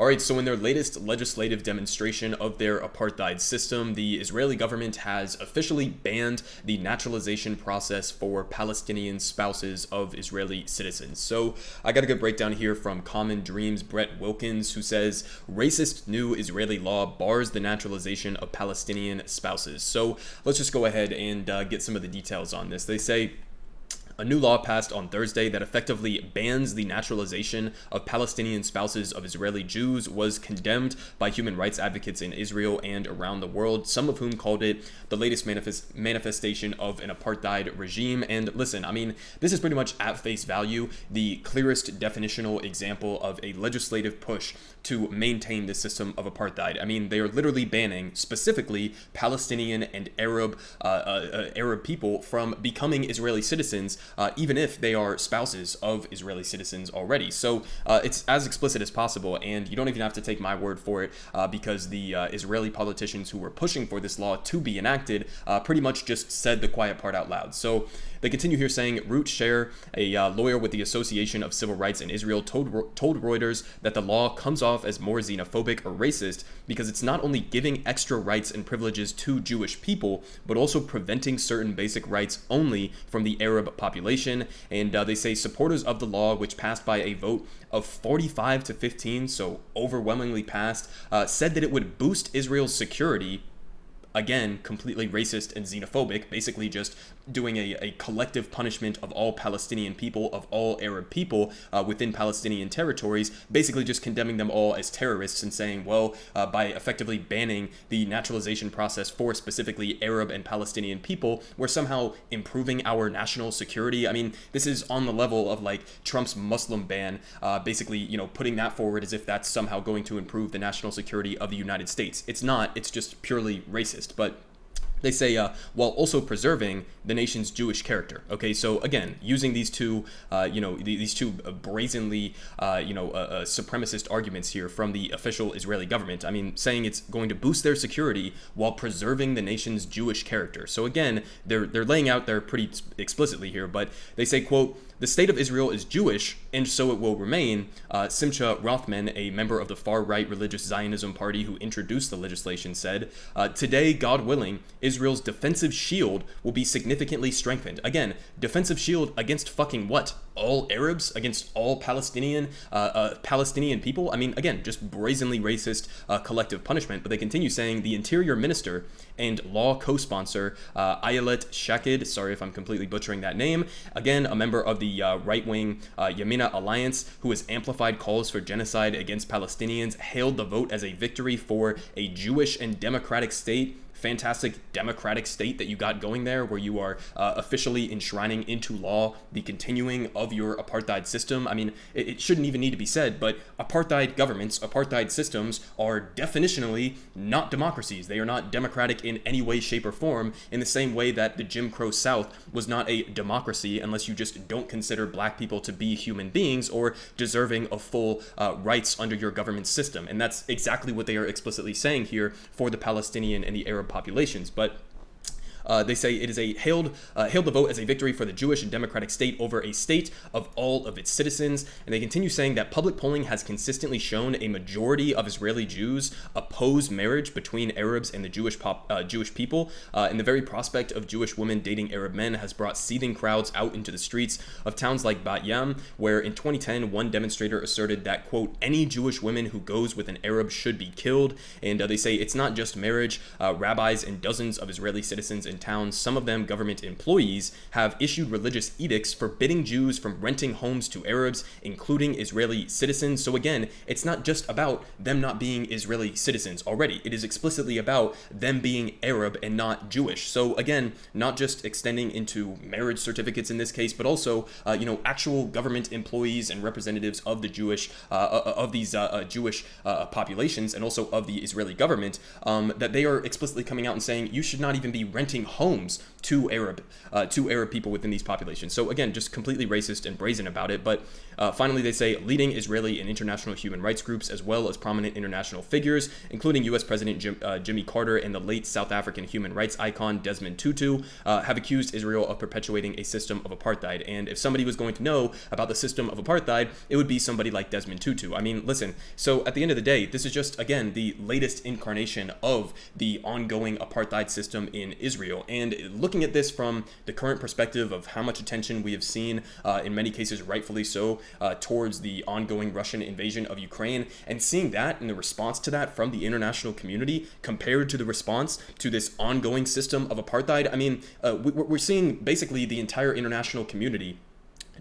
All right, so in their latest legislative demonstration of their apartheid system, the Israeli government has officially banned the naturalization process for Palestinian spouses of Israeli citizens. So I got a good breakdown here from Common Dreams' Brett Wilkins, who says, racist new Israeli law bars the naturalization of Palestinian spouses. So let's just go ahead and get some of the details on this. They say, a new law passed on Thursday that effectively bans the naturalization of Palestinian spouses of Israeli Jews was condemned by human rights advocates in Israel and around the world, some of whom called it the latest manifestation of an apartheid regime. And listen, I mean, this is pretty much at face value the clearest definitional example of a legislative push to maintain the system of apartheid. I mean, they are literally banning specifically Palestinian and Arab people from becoming Israeli citizens, even if they are spouses of Israeli citizens already. So it's as explicit as possible, and you don't even have to take my word for it, because the Israeli politicians who were pushing for this law to be enacted pretty much just said the quiet part out loud. So they continue here saying, Root Sher, a lawyer with the Association of Civil Rights in Israel, told Reuters that the law comes off as more xenophobic or racist because it's not only giving extra rights and privileges to Jewish people, but also preventing certain basic rights only from the Arab population. And they say supporters of the law, which passed by a vote of 45 to 15, so overwhelmingly passed, said that it would boost Israel's security. Again, completely racist and xenophobic, basically just doing a collective punishment of all Palestinian people, of all Arab people within Palestinian territories, basically just condemning them all as terrorists and saying, well, by effectively banning the naturalization process for specifically Arab and Palestinian people, we're somehow improving our national security. I mean, this is on the level of like Trump's Muslim ban, basically, you know, putting that forward as if that's somehow going to improve the national security of the United States. It's not, it's just purely racist. But they say, while also preserving the nation's Jewish character. Okay, so again, using these two, these two brazenly, supremacist arguments here from the official Israeli government. I mean, saying it's going to boost their security while preserving the nation's Jewish character. So again, they're laying out there pretty explicitly here, but they say, quote, the state of Israel is Jewish, and so it will remain. Simcha Rothman, a member of the far-right religious Zionism party who introduced the legislation, said, today, God willing, Israel's defensive shield will be significantly strengthened. Again, defensive shield against fucking what? All Arabs? Against all Palestinian people? I mean, again, just brazenly racist collective punishment. But they continue saying the interior minister and law co-sponsor, Ayelet Shaked, sorry if I'm completely butchering that name, again, a member of the right-wing Yamina Alliance, who has amplified calls for genocide against Palestinians, hailed the vote as a victory for a Jewish and democratic state. Fantastic democratic state that you got going there, where you are officially enshrining into law the continuing of your apartheid system. I mean, it shouldn't even need to be said, but apartheid governments, apartheid systems are definitionally not democracies. They are not democratic in any way, shape, or form, in the same way that the Jim Crow South was not a democracy unless you just don't consider black people to be human beings or deserving of full rights under your government system. And that's exactly what they are explicitly saying here for the Palestinian and the Arab populations. But they say it is hailed the vote as a victory for the Jewish and democratic state over a state of all of its citizens. And they continue saying that public polling has consistently shown a majority of Israeli Jews oppose marriage between Arabs and the Jewish people. And the very prospect of Jewish women dating Arab men has brought seething crowds out into the streets of towns like Bat Yam, where in 2010, one demonstrator asserted that, quote, any Jewish woman who goes with an Arab should be killed. And they say it's not just marriage. Rabbis and dozens of Israeli citizens in towns, some of them government employees, have issued religious edicts forbidding Jews from renting homes to Arabs, including Israeli citizens. So again, it's not just about them not being Israeli citizens already. It is explicitly about them being Arab and not Jewish. So again, not just extending into marriage certificates in this case, but also, actual government employees and representatives of the Jewish, Jewish populations, and also of the Israeli government, that they are explicitly coming out and saying you should not even be renting building homes to Arab people within these populations. So again, just completely racist and brazen about it. But finally, they say leading Israeli and international human rights groups, as well as prominent international figures, including U.S. President Jimmy Carter and the late South African human rights icon Desmond Tutu, have accused Israel of perpetuating a system of apartheid. And if somebody was going to know about the system of apartheid, it would be somebody like Desmond Tutu. I mean, listen, so at the end of the day, this is just, again, the latest incarnation of the ongoing apartheid system in Israel. And looking at this from the current perspective of how much attention we have seen, in many cases rightfully so, towards the ongoing Russian invasion of Ukraine, and seeing that and the response to that from the international community compared to the response to this ongoing system of apartheid, I mean, we're seeing basically the entire international community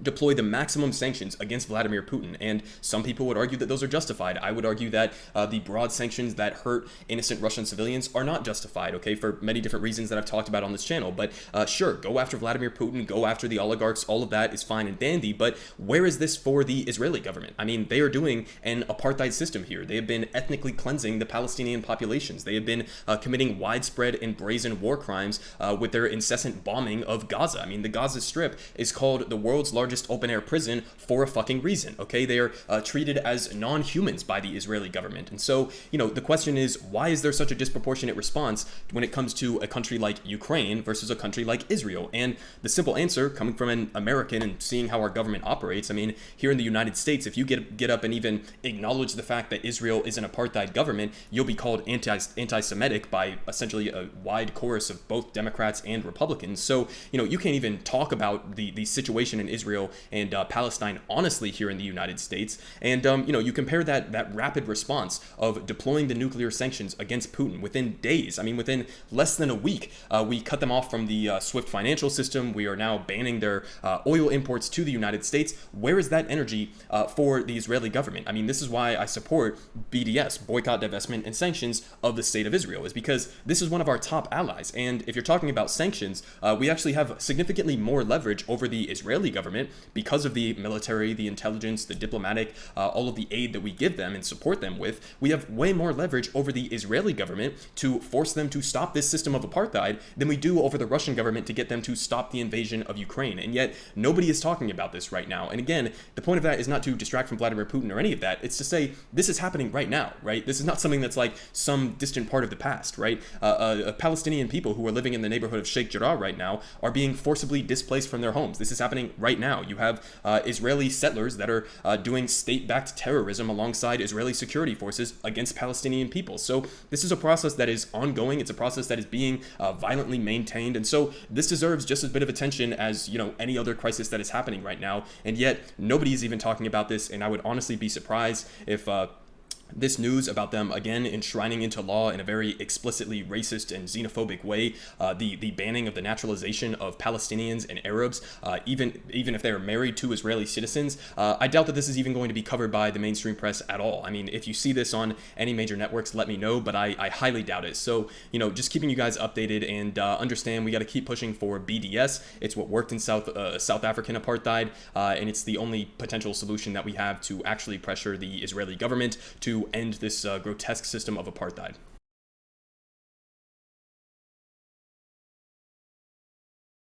deploy the maximum sanctions against Vladimir Putin. And some people would argue that those are justified. I would argue that the broad sanctions that hurt innocent Russian civilians are not justified, okay, for many different reasons that I've talked about on this channel. But sure, go after Vladimir Putin, go after the oligarchs, all of that is fine and dandy, but where is this for the Israeli government? I mean, they are doing an apartheid system here. They have been ethnically cleansing the Palestinian populations. They have been committing widespread and brazen war crimes with their incessant bombing of Gaza. I mean, the Gaza Strip is called the world's largest open-air prison for a fucking reason, okay? They are treated as non-humans by the Israeli government. And so, you know, the question is, why is there such a disproportionate response when it comes to a country like Ukraine versus a country like Israel? And the simple answer, coming from an American and seeing how our government operates, I mean, here in the United States, if you get up and even acknowledge the fact that Israel is an apartheid government, you'll be called anti-Semitic by essentially a wide chorus of both Democrats and Republicans. So, you know, you can't even talk about the situation in Israel and Palestine honestly here in the United States. And you know, you compare that rapid response of deploying the nuclear sanctions against Putin within days. I mean, within less than a week, we cut them off from the SWIFT financial system. We are now banning their oil imports to the United States. Where is that energy for the Israeli government? I mean, this is why I support BDS, boycott, divestment, and sanctions of the state of Israel, is because this is one of our top allies. And if you're talking about sanctions, we actually have significantly more leverage over the Israeli government because of the military, the intelligence, the diplomatic, all of the aid that we give them and support them with. We have way more leverage over the Israeli government to force them to stop this system of apartheid than we do over the Russian government to get them to stop the invasion of Ukraine. And yet nobody is talking about this right now. And again, the point of that is not to distract from Vladimir Putin or any of that. It's to say this is happening right now, right? This is not something that's like some distant part of the past, right? Palestinian people who are living in the neighborhood of Sheikh Jarrah right now are being forcibly displaced from their homes. This is happening right now. You have Israeli settlers that are doing state-backed terrorism alongside Israeli security forces against Palestinian people. So this is a process that is ongoing. It's a process that is being violently maintained. And so this deserves just as bit of attention as, you know, any other crisis that is happening right now. And yet nobody is even talking about this. And I would honestly be surprised if this news about them again enshrining into law in a very explicitly racist and xenophobic way the banning of the naturalization of Palestinians and Arabs, even if they are married to Israeli citizens, I doubt that this is even going to be covered by the mainstream press at all. I mean, if you see this on any major networks, let me know, but I highly doubt it. So, you know, just keeping you guys updated, and understand we got to keep pushing for BDS. It's what worked in South African apartheid, and it's the only potential solution that we have to actually pressure the Israeli government to end this grotesque system of apartheid.